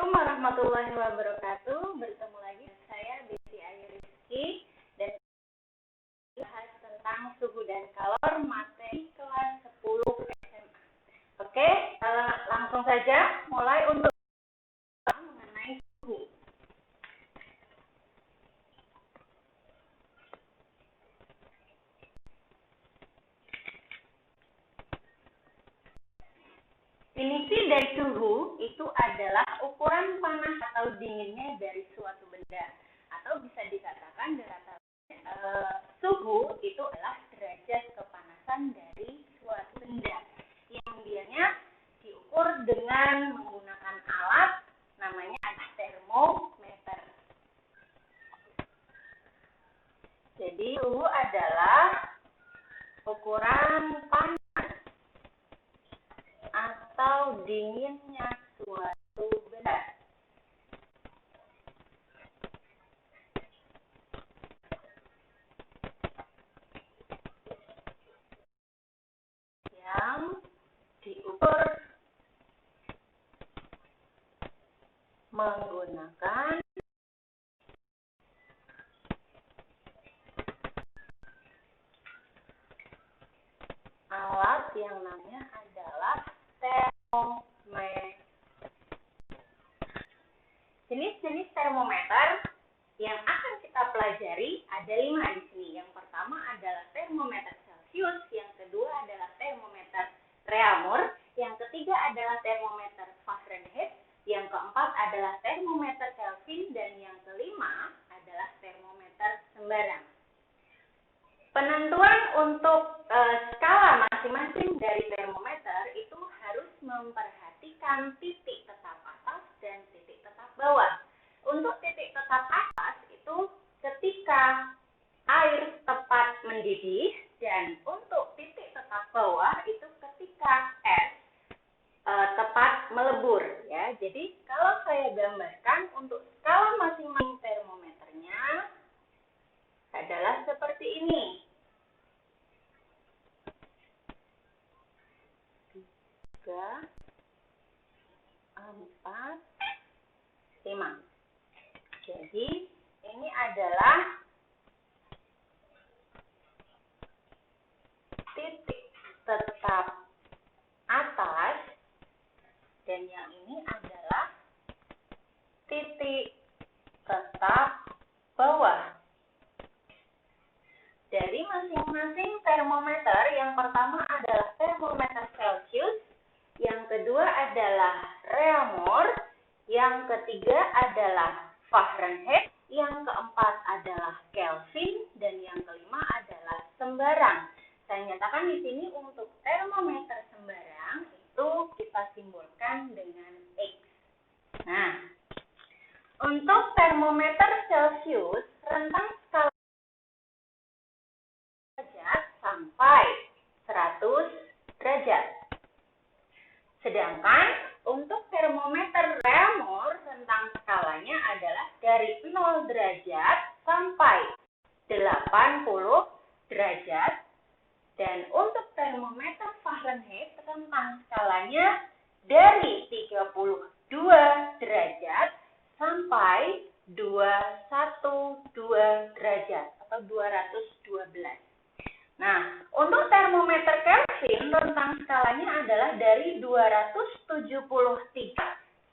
Assalamualaikum warahmatullahi wabarakatuh. Bertemu lagi dengan saya Desi Ayu Rizky dan bahas tentang suhu dan kalor materi kelas 10 SMA. Oke, langsung saja mulai untuk mengenai suhu. Definisi dari suhu itu adalah ukuran panas atau dinginnya dari suatu benda, atau bisa dikatakan suhu itu adalah derajat kepanasan dari suatu benda yang dianya diukur dengan menggunakan alat namanya termometer. Jadi suhu adalah ukuran panas atau dinginnya suatu benda. Yang diukur menggunakan alat yang namanya adalah termometer. Jenis-jenis termometer yang akan kita pelajari ada 5 di sini. Yang pertama adalah termometer Celcius, yang kedua adalah termometer Reaumur, yang ketiga adalah termometer Fahrenheit, yang keempat adalah termometer Kelvin, dan yang kelima adalah termometer sembarang. Penentuan untuk skala masing-masing dari termometer itu harus memperhatikan titik tetap atas dan titik tetap bawah. Untuk titik tetap atas itu ketika air tepat mendidih, dan untuk titik tetap bawah itu ketika es tepat melebur, ya. Jadi kalau saya gambarkan untuk skala masing-masing termometernya adalah seperti ini. 3, 4, 5. Jadi ini adalah titik tetap atas dan yang ini adalah titik tetap bawah. Dari masing-masing termometer, yang pertama adalah termometer Celcius, yang kedua adalah Reaumur, yang ketiga adalah Fahrenheit, yang keempat adalah Kelvin, dan yang kelima adalah sembarang. Saya nyatakan di sini untuk termometer sembarang itu kita simbolkan dengan X. Nah, untuk termometer Celcius rentang skala derajat sampai 100 derajat. Sedangkan untuk termometer Reaumur rentang skalanya adalah dari 0 derajat sampai 80 derajat. Dan untuk termometer Fahrenheit rentang skalanya dari 32 derajat sampai 212 derajat atau 212. Nah, untuk termometer Kelvin rentang skalanya adalah dari 273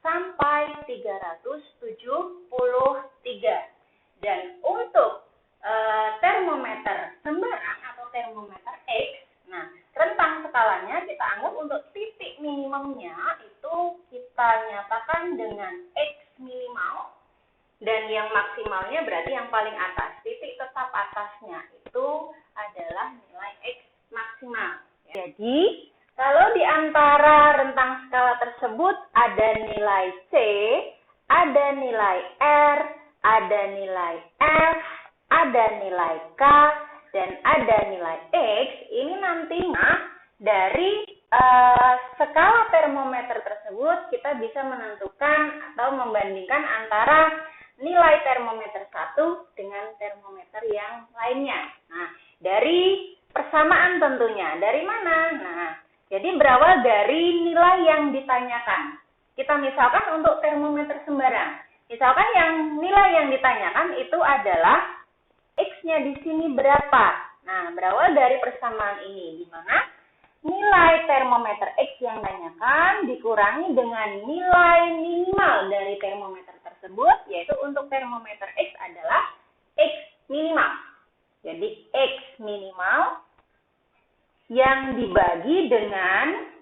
sampai 373. Dan untuk termometer sembarang atau termometer X, nah rentang skalanya kita anggap untuk titik minimumnya itu kita nyatakan dengan X minimal, dan yang maksimalnya berarti yang paling atas. Titik tetap atasnya itu adalah nilai X maksimal. Jadi, kalau di antara rentang skala tersebut ada nilai C, ada nilai R, ada nilai F, ada nilai K, dan ada nilai X, ini nantinya dari skala termometer tersebut kita bisa menentukan atau membandingkan antara nilai termometer satu dengan termometer yang lainnya. Nah, dari persamaan tentunya. Dari mana? Nah, jadi berawal dari nilai yang ditanyakan. kita misalkan untuk termometer sembarang. Misalkan nilai yang ditanyakan itu adalah X-nya di sini berapa. Nah, berawal dari persamaan ini, di mana nilai termometer X yang ditanyakan dikurangi dengan nilai minimal dari termometer tersebut, yaitu untuk termometer X adalah X minimal. Jadi, X minimal yang dibagi dengan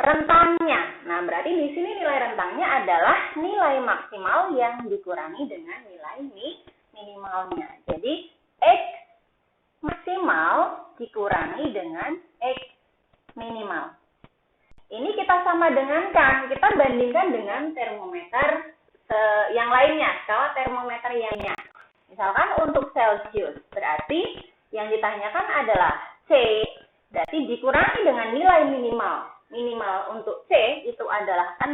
rentangnya. Nah, berarti di sini nilai rentangnya adalah nilai maksimal yang dikurangi dengan nilai minimalnya. Jadi, X maksimal dikurangi dengan X minimal. Ini kita sama dengankan, kita bandingkan dengan termometer yang lainnya, skala termometer yang lainnya. Misalkan untuk Celsius, berarti yang ditanyakan adalah C, berarti dikurangi dengan nilai minimal. Minimal untuk C itu adalah 0,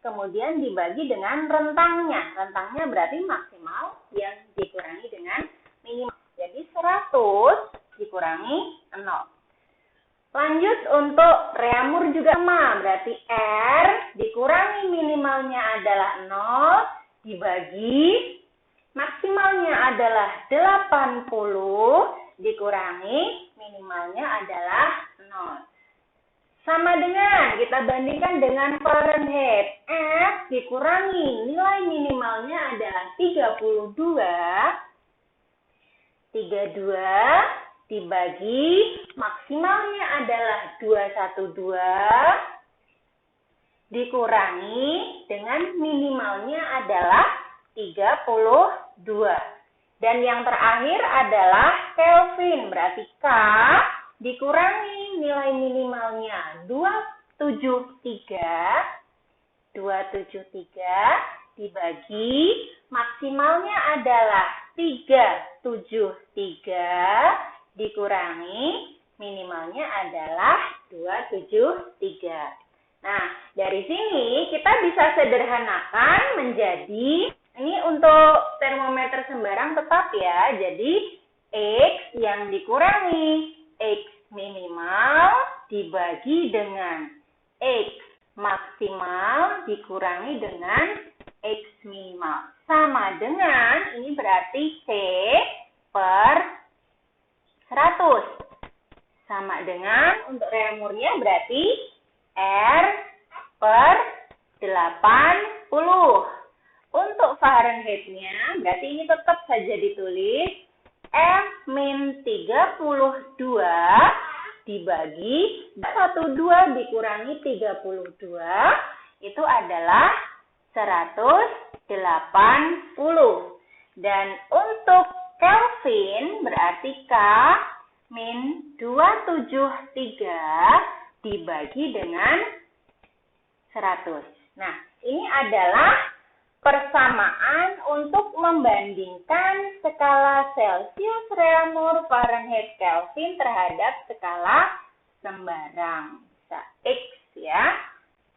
kemudian dibagi dengan rentangnya. Rentangnya berarti maksimal yang dikurangi dengan minimal. Jadi 100 dikurangi 0. Lanjut untuk reamur juga sama, berarti R dikurangi minimalnya adalah 0, dibagi maksimalnya adalah 80, dikurangi minimalnya adalah 0. Sama dengan kita bandingkan dengan Fahrenheit. F dikurangi nilai minimalnya adalah 32. 32 dibagi maksimalnya adalah 212. Dikurangi dengan minimalnya adalah 32. Dan yang terakhir adalah Kelvin. Berarti K dikurangi nilai minimalnya 273 dibagi maksimalnya adalah 373 dikurangi minimalnya adalah 273. Nah, dari sini kita bisa sederhanakan menjadi, ini untuk termometer sembarang tetap ya, jadi X yang dikurangi X minimal dibagi dengan X maksimal dikurangi dengan X minimal. Sama dengan, ini berarti C per 100. Sama dengan, untuk reamurnya berarti R per 80. Untuk Fahrenheit-nya, berarti ini tetap saja ditulis F-32 dibagi 12 dikurangi 32 itu adalah 180. Dan untuk Kelvin berarti K min 273 dibagi dengan 100. Nah, ini adalah persamaan untuk membandingkan skala Celsius, reamur, Fahrenheit, Kelvin terhadap skala sembarang. Bisa X ya.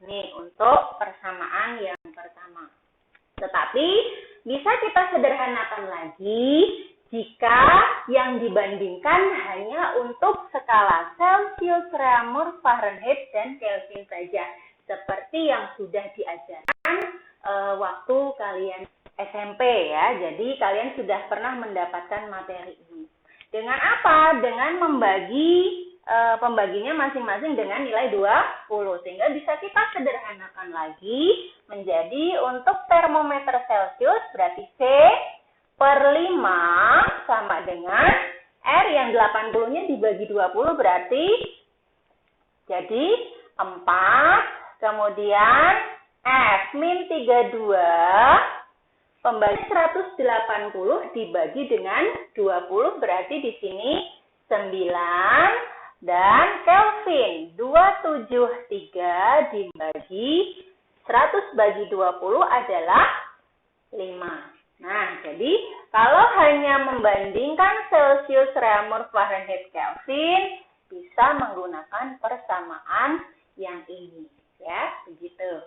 Ini untuk persamaan yang pertama. Tetapi bisa kita sederhanakan lagi jika yang dibandingkan hanya untuk skala Celsius, reamur, Fahrenheit, dan Kelvin saja. Seperti yang sudah diajarkan waktu kalian SMP ya. Jadi kalian sudah pernah mendapatkan materi ini. Dengan apa? Dengan membagi pembaginya masing-masing dengan nilai 20. Sehingga bisa kita sederhanakan lagi menjadi untuk termometer Celsius berarti C per 5 sama dengan R yang 80-nya dibagi 20 berarti jadi 4. Kemudian F min 32 pembagi 180 dibagi dengan 20 berarti di sini 9 dan Kelvin 273 dibagi 100 bagi 20 adalah 5. Nah, jadi kalau hanya membandingkan Celsius, reamur, Fahrenheit, Kelvin bisa menggunakan persamaan yang ini ya, begitu.